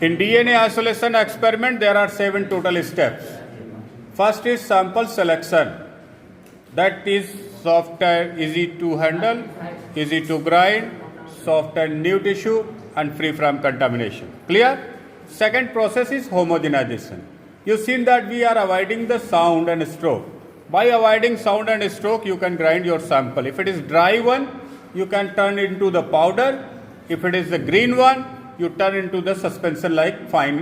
In DNA isolation experiment, there are 7 total steps. First is sample selection. That is soft and easy to handle, easy to grind, soft and new tissue, and free from contamination. Clear? Second process is homogenization. You've seen that we are avoiding the sound and stroke. By avoiding sound and stroke, you can grind your sample. If it is dry one, you can turn it into the powder. If it is the green one, you turn into the suspension like fine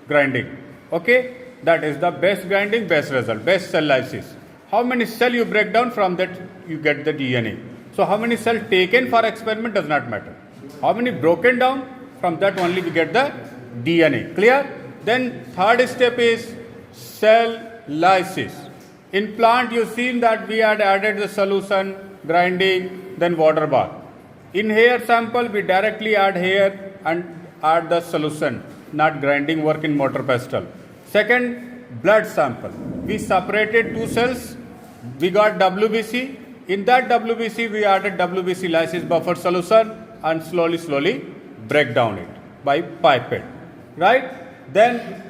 grinding. Okay? That is the best grinding, best result, best cell lysis. How many cell you break down, from that you get the DNA. So how many cell taken for experiment does not matter. How many broken down, from that only we get the DNA. Clear? Then third step is cell lysis. In plant you seen that we had added the solution, grinding, then water bath. In hair sample we directly add hair and add the solution, not grinding work in mortar pestle. Second, blood sample. We separated 2 cells, we got WBC. In that WBC we added WBC lysis buffer solution and slowly break down it by pipette. Right? Then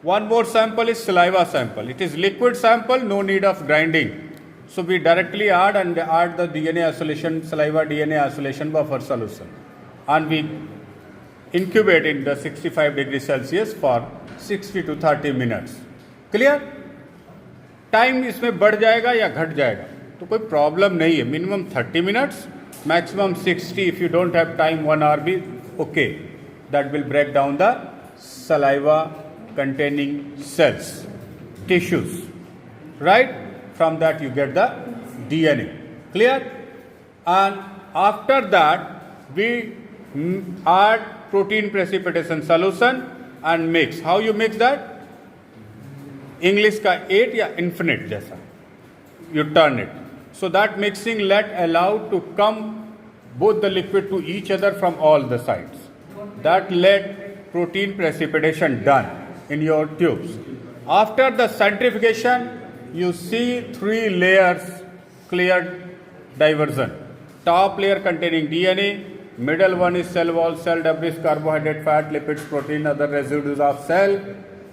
one more sample is saliva sample. It is liquid sample, no need of grinding. So we directly add the DNA isolation, saliva DNA isolation buffer solution. And we incubate in the 65 degrees Celsius for 60 to 30 minutes. Clear? Time इसमें बढ़ जाएगा या घट जाएगा तो कोई problem नहीं है. Minimum 30 minutes, maximum 60. If you don't have time 1 hour भी okay. That will break down the saliva containing cells, tissues, right? From that you get the DNA. Clear? And after that we add protein precipitation solution and mix. How you mix that? English का 8 या infinite जैसा. You turn it. So that mixing let allow to come both the liquid to each other from all the sides. That let protein precipitation done in your tubes. After the centrifugation, you see 3 layers cleared diversion. Top layer containing DNA, middle one is cell wall, cell debris, carbohydrate, fat, lipids, protein, other residues of cell,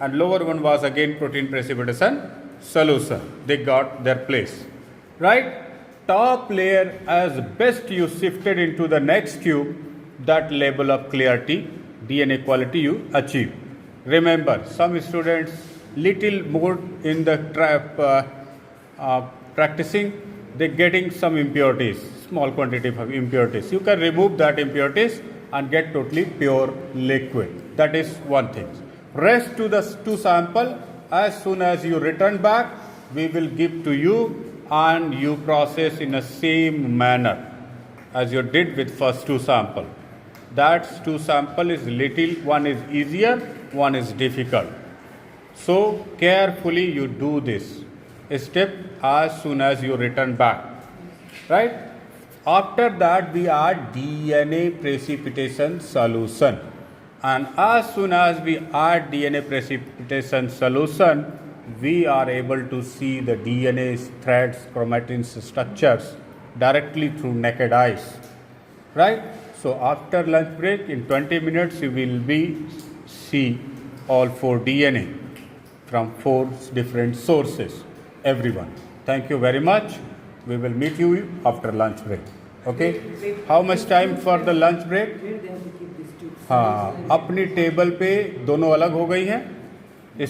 and lower one was again protein precipitation solution. They got their place. Right? Top layer as best you shifted into the next tube, that level of clarity, DNA quality you achieve. Remember, some students little more in the practicing, they getting some impurities, small quantity of impurities. You can remove that impurities and get totally pure liquid. That is one thing. Rest to the 2 sample, as soon as you return back, we will give to you and you process in the same manner as you did with first 2 sample. That 2 sample is little, one is easier, one is difficult. So carefully you do this step as soon as you return back. Right? After that we add DNA precipitation solution. And as soon as we add DNA precipitation solution, we are able to see the DNA threads, chromatin structures directly through naked eyes. Right? So after lunch break, in 20 minutes, you will see all 4 DNA from 4 different sources, everyone. Thank you very much. We will meet you after lunch break. Okay? How much time for the lunch break? हाँ, अपनी table पे दोनों अलग हो गई हैं.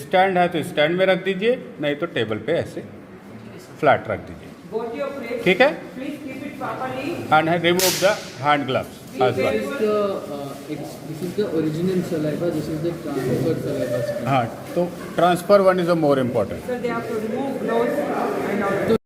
Stand है तो स्टैंड में रख दीजिए, नहीं तो टेबल पे ऐसे फ्लैट रख दीजिए. ठीक है? And remove the hand gloves as well. This is the original saliva. This is the transferred saliva. हाँ, तो transfer one is the more important. So they have to remove gloves and all.